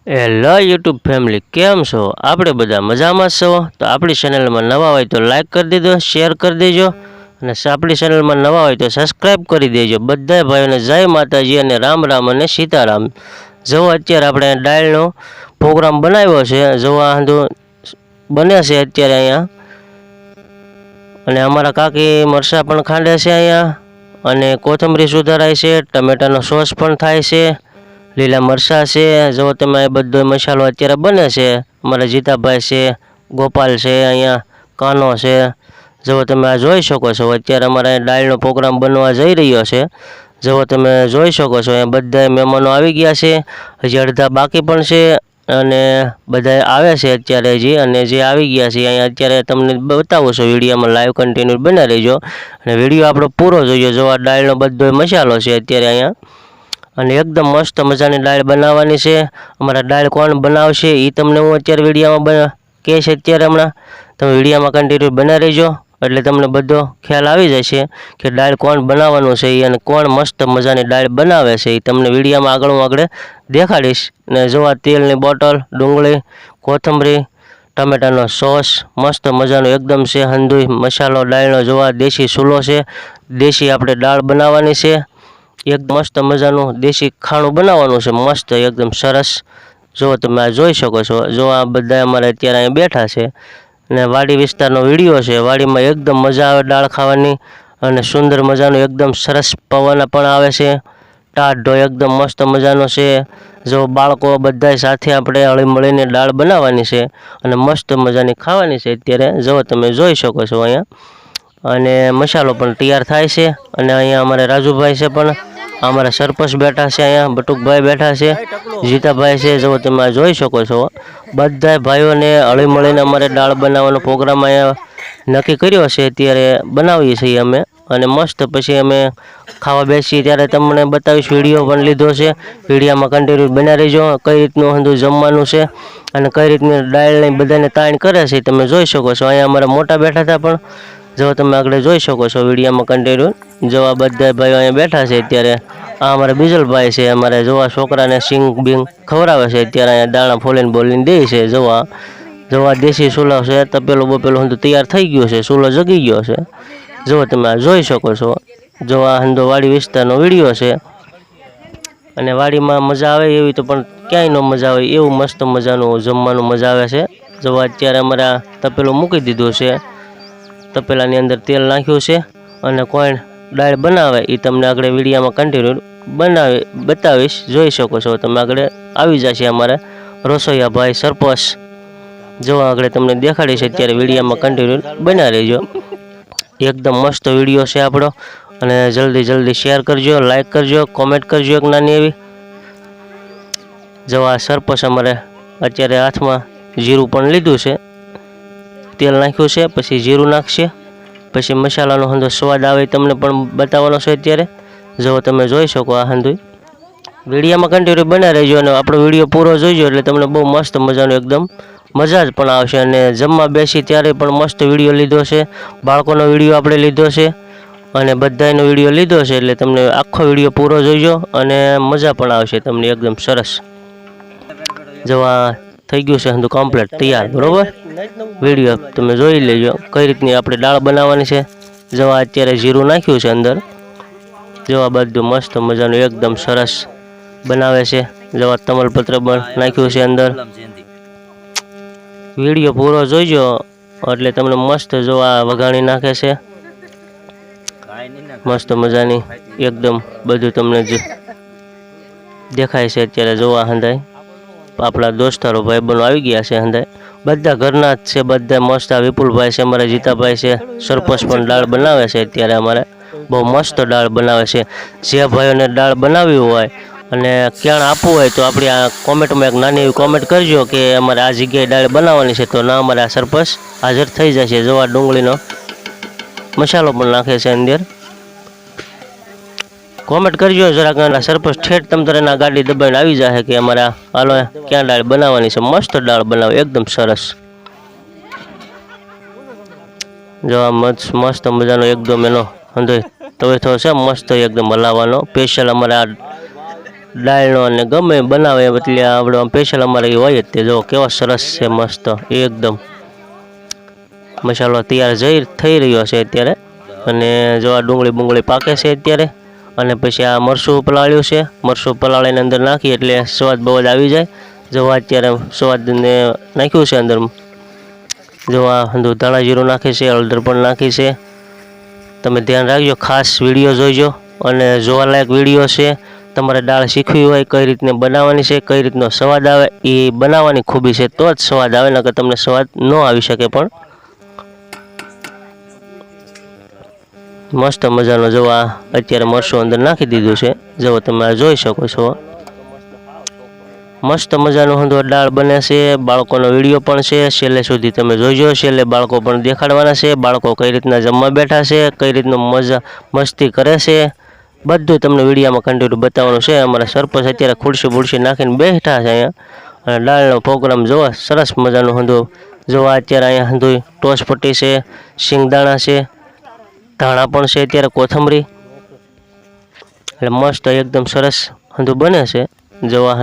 Hello YouTube family, કેમ છો? આપણે બધા મજામાં છો? તો આપણી ચેનલમાં નવા હોય તો લાઈક કરી દેજો, શેર કરી દેજો અને આપણી ચેનલમાં નવા હોય તો સબસ્ક્રાઈબ કરી દેજો। બધા ભાઈઓને જય માતાજી અને રામ રામ અને સીતારામ। જો અત્યારે આપણે દાળનો પ્રોગ્રામ બનાવ્યો છે, જો આ બને છે અત્યારે અહીંયા, અને અમારા કાકી મરચાં પણ ખાંડે છે અહીંયા, અને કોથમરી સુધારાય છે, ટમેટાનો સોસ પણ થાય છે, લીલા મરચાં છે। જો તમે બધો મસાલો અત્યારે બને છે, અમારા જીતાભાઈ છે, ગોપાલ છે, અહીંયા કાનો છે। જો તમે આ જોઈ શકો છો, અત્યારે અમારા દાળનો પ્રોગ્રામ બનવા જઈ રહ્યો છે। જો તમે જોઈ શકો છો, અહીંયા બધા મહેમાનો આવી ગયા છે, હજી અડધા બાકી પણ છે, અને બધા આવે છે અત્યારે હજી, અને જે આવી ગયા છે અહીંયા અત્યારે તમને બતાવું છું વિડીયોમાં, લાઈવ કન્ટિન્યુ બના રહેજો અને વિડીયો આપણો પૂરો જોઈજો। જો આ દાળનો બધો મસાલો છે અત્યારે અહીંયા, અને એકદમ મસ્ત મજાની દાળ બનાવવાની છે। અમારા દાળ કોણ બનાવશે એ તમને હું અત્યારે વિડીયોમાં કહીશ। અત્યારે હમણાં તમે વિડીયોમાં કન્ટિન્યુ બના રહેજો એટલે તમને બધો ખ્યાલ આવી જશે કે દાળ કોણ બનાવવાનું છે અને કોણ મસ્ત મજાની દાળ બનાવે છે એ તમને વિડીયોમાં આગળ દેખાડીશ। ને જોવા તેલની બોટલ, ડુંગળી, કોથમરી, ટમેટાનો સોસ મસ્ત મજાનો એકદમ છે, હંધુઈ મસાલો દાળનો જોવા દેશી ચૂલો છે, દેશી આપણે દાળ બનાવવાની છે, એક મસ્ત મજાનું દેશી ખાણું બનાવવાનું છે, મસ્ત એકદમ સરસ। જો તમે આ જોઈ શકો છો, જો આ બધા અમારે અત્યારે અહીં બેઠા છે, અને વાડી વિસ્તારનો વિડીયો છે। વાડીમાં એકદમ મજા આવે દાળ ખાવાની, અને સુંદર મજાનું એકદમ સરસ પવન પણ આવે છે, ટાઢો એકદમ મસ્ત મજાનો છે। જો બાળકો બધા સાથે આપણે હળી મળીને દાળ બનાવવાની છે અને મસ્ત મજાની ખાવાની છે અત્યારે। જો તમે જોઈ શકો છો અહીંયા, અને મસાલો પણ તૈયાર થાય છે, અને અહીંયા અમારે રાજુભાઈ છે, પણ અમારા સરપંચ બેઠા છે, અહીંયા બટુકભાઈ બેઠા છે, જીતાભાઈ છે। જો તમે આ જોઈ શકો છો, બધા ભાઈઓને હળી મળીને અમારે દાળ બનાવવાનો પ્રોગ્રામ અહીંયા નક્કી કર્યો છે, અત્યારે બનાવીએ છીએ અમે, અને મસ્ત પછી અમે ખાવા બેસીએ ત્યારે તમને બતાવીશ। વિડીયો પણ લીધો છે, વિડીયોમાં કન્ટિન્યુ બના રહેજો કઈ રીતનું હંધું જમવાનું છે અને કઈ રીતની દાળની બધાને તાણ કરે છે તમે જોઈ શકો છો। અહીંયા અમારા મોટા બેઠા હતા, પણ જો તમે આગળ જોઈ શકો છો વિડીયોમાં કન્ટિન્યુ, જો આ બધા ભાઈઓ અહીંયા બેઠા છે અત્યારે। આ અમારા બીજલભાઈ છે, અમારે જોવા છોકરાને સિંગ બિંગ ખવડાવે છે અત્યારે, અહીંયા દાણા ફોલીને બોલીને દે છે। જોવા દેશી ચૂલો છે, તપેલું બપેલું હંધું તૈયાર થઈ ગયું છે, ચૂલો જગી ગયો છે। જો તમે આ જોઈ શકો છો, જો આ હંધો વાડી વિસ્તારનો વિડીયો છે, અને વાડીમાં મજા આવે એવી તો પણ ક્યાંય ન મજા આવે એવું મસ્ત મજાનું જમવાનું મજા આવે છે। જો અત્યારે અમારે આ તપેલું મૂકી દીધું છે, તપેલાની અંદર તેલ નાખ્યું છે, અને કોઈ દાળ બનાવે એ તમને આગળ વિડીયોમાં કન્ટિન્યુ બતાવીશ, જોઈ શકો છો તમે આગળ આવી જશે અમારે રસોઈયા ભાઈ સરપંચ। જો આગળ તમને દેખાડીશ અત્યારે વિડીયોમાં કન્ટિન્યુ બના રહેજો, એકદમ મસ્ત વિડીયો છે આપણો, અને જલ્દી શેર કરજો, લાઈક કરજો, કોમેન્ટ કરજો એક નાની એવી। જો આ સરપંચ અમારે અત્યારે હાથમાં જીરું પણ લીધું છે, તેલ નાખ્યું છે, પછી જીરું નાખશે, પછી મસાલાનો હંધો સ્વાદ આવે તમને પણ બતાવવાનો છે અત્યારે। જો તમે જોઈ શકો આ હંધું વિડીયોમાં કન્ટિન્યુ બના રહેજો, અને આપણો વિડીયો પૂરો જોઈજો એટલે તમને બહુ મસ્ત મજાનું એકદમ મજા જ પણ આવશે। અને જમવા બેસી ત્યારે પણ મસ્ત વિડીયો લીધો છે, બાળકોનો વિડીયો આપણે લીધો છે, અને બધાનો વિડીયો લીધો છે, એટલે તમને આખો વિડીયો પૂરો જોઈજો અને મજા પણ આવશે તમને એકદમ સરસ। જો આ થઈ ગયું છે હંધું કમ્પ્લીટ તૈયાર, બરોબર? વિડીયો તમે જોઈ લેજો કઈ રીતની આપણે દાળ બનાવવાની છે। જો અત્યારે જીરું નાખ્યું છે અંદર, જો આ બધું મસ્ત મજાનું એકદમ સરસ બનાવે છે। જો તમાલપત્ર પણ નાખ્યું છે અંદર, વિડીયો પૂરો જોઈજો એટલે તમને મસ્ત જો આ વઘાણી નાખે છે, મસ્ત મજાની એકદમ બધું તમને જ દેખાય છે અત્યારે। જોવા હંધાય આપણા દોસ્તારો ભાઈબંધો આવી ગયા છે, હંધાય બધા ઘરના જ છે, બધા મસ્ત। આ વિપુલભાઈ છે, અમારા જીતાભાઈ છે, સરપંચ પણ દાળ બનાવે છે અત્યારે, અમારે બહુ મસ્ત દાળ બનાવે છે। જે ભાઈઓને દાળ બનાવવી હોય અને ક્યાં આપવું હોય તો આપણી આ કોમેન્ટમાં એક નાની એવી કોમેન્ટ કરજો કે અમારે આ જગ્યાએ દાળ બનાવવાની છે, તો ના અમારે આ સરપંચ હાજર થઈ જશે। જો આ ડુંગળીનો મસાલો પણ નાખે છે અંદર, કોમેન્ટ કરજો જરાક, સરપંચ ઠેઠ તમ તરફના ગાડી દબાઈને આવી જશે કે અમારા હાલો ક્યાં દાળ બનાવવાની છે, મસ્ત દાળ બનાવે એકદમ સરસ। જો આ મસ્ત મજાનો એકદમ એનો હંધોય તવેથો છે, મસ્ત એકદમ હલાવવાનો, સ્પેશિયલ અમારે આ દાળનો અને ગમે બનાવે એટલે આપણો સ્પેશિયલ અમારે એ હોય જ તે જો કેવો સરસ છે મસ્ત એકદમ મસાલો તૈયાર થઈ રહ્યો છે અત્યારે અને જો આ ડુંગળી બુંગળી પાકે છે અત્યારે અને પછી આ મરચું પલાળ્યું છે મરચું પલાળીને અંદર નાખી એટલે સ્વાદ બહુ જ આવી જાય જો અત્યારે સ્વાદને નાખ્યું છે અંદર જો આ ધાણા જીરું નાખી છે હળદર પણ નાખી છે તમે ધ્યાન રાખજો ખાસ વિડીયો જોઈજો અને જોવાલાયક વિડીયો છે તમારે દાળ શીખવી હોય કઈ રીતને બનાવવાની છે કઈ રીતનો સ્વાદ આવે એ બનાવવાની ખૂબી છે તો જ સ્વાદ આવે નકર તમને સ્વાદ ન આવી શકે પણ મસ્ત મજાનો જો આ અત્યારે મરચું અંદર નાખી દીધું છે જો તમે આ જોઈ શકો છો મસ્ત મજાનું દાળ બને છે બાળકોનો વિડીયો પણ છે છેલ્લે સુધી તમે જોઈજો છેલ્લે બાળકો પણ દેખાડવાના છે બાળકો કઈ રીતના જમવા બેઠા છે કઈ રીતનું મસ્તી કરે છે બધું તમને વિડીયોમાં કન્ટિન્યુ બતાવવાનું છે અમારા સરપંચ અત્યારે ખુરશી બુરશી નાખીને બેઠા છે અહીંયા અને દાળનો પ્રોગ્રામ જોવા સરસ મજાનું જોવા અત્યારે અહીંયા ટોસ પટ્ટી છે શિંગદાણા છે ધાણા પણ છે અત્યારે કોથમરી એટલે મસ્ત એકદમ સરસ બને છે જોવા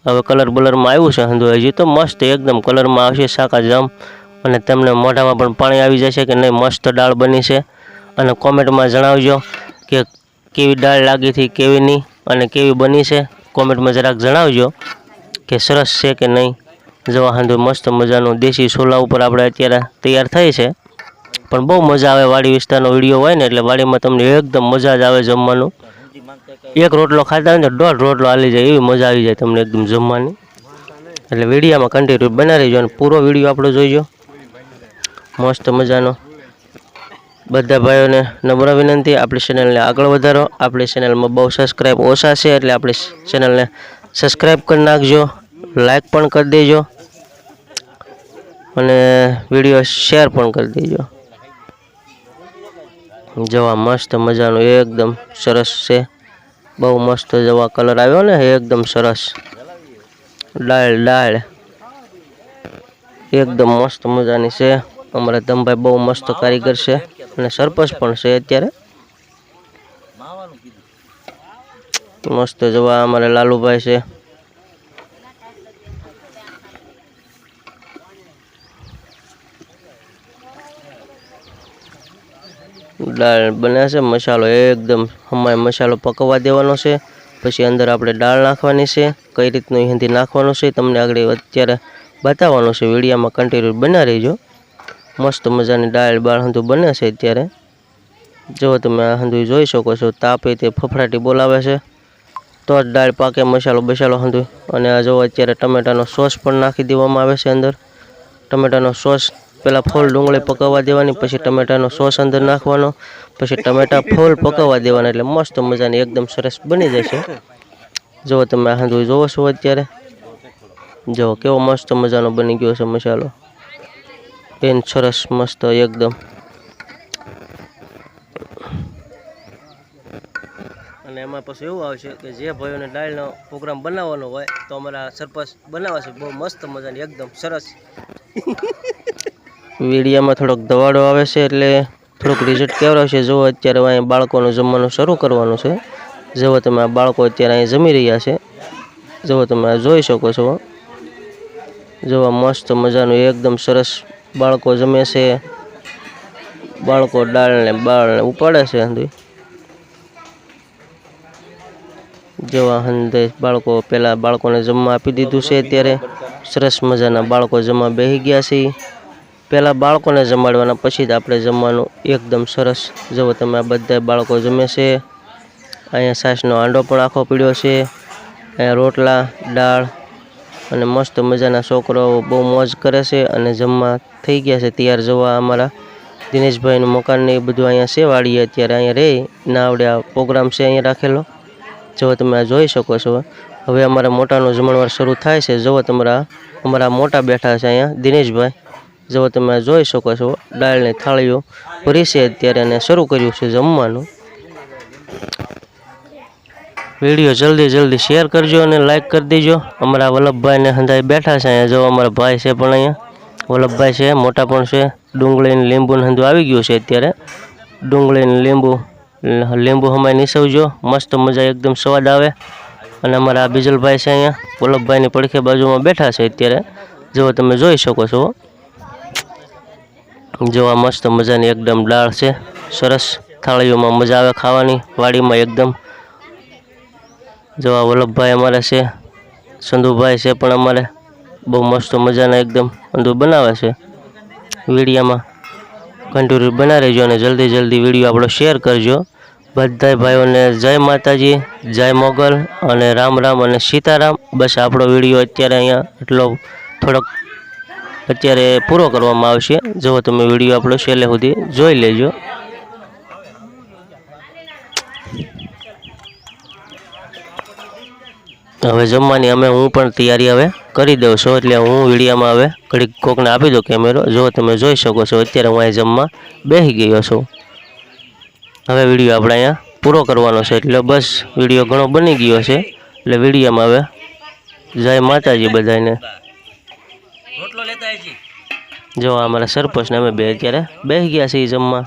હવે કલર બલરમાં આવ્યું છે હજી તો મસ્ત એકદમ કલરમાં આવશે શાકા જમ અને તમને મોઢામાં પણ પાણી આવી જશે કે નહીં મસ્ત દાળ બની છે અને કોમેન્ટમાં જણાવજો કે કેવી દાળ લાગી હતી કેવી નહીં અને કેવી બની છે કોમેન્ટમાં જરાક જણાવજો કે સરસ છે કે નહીં જોવા મસ્ત મજાનું દેશી છોલા ઉપર આપણે અત્યારે તૈયાર થઈ છે પણ બહુ મજા આવે વાડી વિસ્તારનો વિડીયો હોય ને એટલે વાડીમાં તમને એકદમ મજા જ આવે જમવાનું એક રોટલો ખાતા હોય ને દોઢ રોટલો હાલી જાય એવી મજા આવી જાય તમને એકદમ જમવાની એટલે વિડીયોમાં કન્ટિન્યુ બના રહીજો અને પૂરો વિડીયો આપણો જોઈજો મસ્ત મજાનો બધા ભાઈઓને નમ્ર વિનંતી આપણી ચેનલને આગળ વધારો આપણી ચેનલમાં બહુ સબસ્ક્રાઈબ ઓછા છે એટલે આપણી ચેનલને સબસ્ક્રાઈબ કરી નાખજો લાઈક પણ કરી દેજો અને વિડીયો શેર પણ કરી દેજો જોવા મસ્ત મજાનું એકદમ સરસ છે બહુ મસ્ત જવા કલર આવ્યો ને એકદમ સરસ દાળ એકદમ મસ્ત મજાની છે અમારા ધમભાઈ બહુ મસ્ત કારીગર છે અને સરપંચ પણ છે અત્યારે મસ્ત જવા અમારે લાલુભાઈ છે દાળ બને છે મસાલો એકદમ હમાય મસાલો પકવવા દેવાનો છે પછી અંદર આપણે દાળ નાખવાની છે કઈ રીતનું અહીંથી નાખવાનું છે તમને આગળ અત્યારે બતાવવાનું છે વિડીયોમાં કન્ટિન્યુ બના રહીજો મસ્ત મજાની દાળ બાળ બને છે અત્યારે જો તમે આ જોઈ શકો છો તાપે તે ફફડાટી બોલાવે છે તો જ દાળ પાકે મસાલો બસાલો અને આ જો અત્યારે ટમેટાનો સોસ પણ નાખી દેવામાં આવે છે અંદર ટમેટાનો સોસ પહેલાં ફૂલ ડુંગળી પકવવા દેવાની પછી ટમેટાનો સોસ અંદર નાખવાનો પછી ટમેટા ફૂલ પકવવા દેવાના એટલે મસ્ત મજાની એકદમ સરસ બની જશે જો તમે આ જોવો છો અત્યારે જો કેવો મસ્ત મજાનો બની ગયો છે મસાલો બેન સરસ મસ્ત એકદમ અને એમાં પછી એવું આવશે કે જે ભાઈઓને દાળનો પ્રોગ્રામ બનાવવાનો હોય તો અમારા સરપંચ બનાવે છે બહુ મસ્ત મજાની એકદમ સરસ વિડીયામાં થોડોક દવાડો આવે છે એટલે થોડુંક રિઝલ્ટ કેવડાવશે જો અત્યારે અહીંયા બાળકોનું જમવાનું શરૂ કરવાનું છે જો તમે આ બાળકો અત્યારે અહીં જમી રહ્યા છે જો તમે આ જોઈ શકો છો જોવા મસ્ત મજાનું એકદમ સરસ બાળકો જમે છે બાળકો દાળને બાળને ઉપાડે છે જેવા બાળકો પહેલાં બાળકોને જમવા આપી દીધું છે અત્યારે સરસ મજાના બાળકો જમવા બેસી ગયા છે પહેલાં બાળકોને જમાડવાના પછી જ આપણે જમવાનું એકદમ સરસ જો તમે આ બધા બાળકો જમે છે અહીંયા છાશનો હાંડો પણ આખો પીડ્યો છે અહીંયા રોટલા દાળ અને મસ્ત મજાના છોકરાઓ બહુ મોજ કરે છે અને જમવા થઈ ગયા છે તૈયાર જોવા અમારા દિનેશભાઈનું મકાન ને એ બધું અહીંયા છે વાડીએ અત્યારે અહીંયા રહે ના આવડે આ પ્રોગ્રામ છે અહીંયા રાખેલો જો તમે આ જોઈ શકો છો હવે અમારા મોટાનો જમણવાર શરૂ થાય છે જો અમારા મોટા બેઠા છે અહીંયા દિનેશભાઈ જો તમે આ જોઈ શકો છો દાળની થાળીઓ ભરી છે અત્યારે અને શરૂ કર્યું છે જમવાનું વિડીયો જલ્દી શેર કરજો અને લાઈક કરી દેજો અમારા વલ્લભભાઈને હંધાઈ બેઠા છે અહીંયા જો અમારા ભાઈ છે પણ અહીંયા વલ્લભભાઈ છે મોટા પણ છે ડુંગળીને લીંબુને હંધું આવી ગયું છે અત્યારે ડુંગળીને લીંબુ હમાય નીસવજો મસ્ત મજા એકદમ સ્વાદ આવે અને અમારા આ બીજલભાઈ છે અહીંયા વલ્લભભાઈની પડખે બાજુમાં બેઠા છે અત્યારે, જો તમે જોઈ શકો છો। જો આ મસ્ત મજાની એકદમ દાળ છે, સરસ થાળીઓમાં મજા આવે ખાવાની, વાડીમાં એકદમ। જો આ વલ્લભભાઈ અમારે છે, સંધુભાઈ છે પણ અમારે બહુ મસ્ત મજાના એકદમ અંદુ બનાવે છે। વિડીયામાં કન્ટિન્યુ બના રહેજો અને જલ્દી જલ્દી વિડીયો આપણો શેર કરજો। બધાય ભાઈઓને જય માતાજી, જય મોગલ અને રામ રામ અને સીતારામ। બસ આપણો વિડીયો અત્યારે અહીંયા એટલો થોડોક અત્યારે પૂરો કરવામાં આવશે। જો તમે વિડીયો આપણો છેલ્લે સુધી જોઈ લેજો। હવે જમવાની અમે હું પણ તૈયારી હવે કરી દઉં છું, એટલે હું વિડીયામાં હવે ઘડીક કોકને આપી દો કેમેરો। જો તમે જોઈ શકો છો અત્યારે હું અહીં જમવા બેસી ગયો છું। હવે વિડીયો આપણે અહીંયા પૂરો કરવાનો છે, એટલે બસ વિડીયો ઘણો બની ગયો છે, એટલે વિડીયામાં હવે જય માતાજી બધાને। જો અમારા સરપંચને અમે બે અત્યારે બેસી ગયા છીએ જમવા।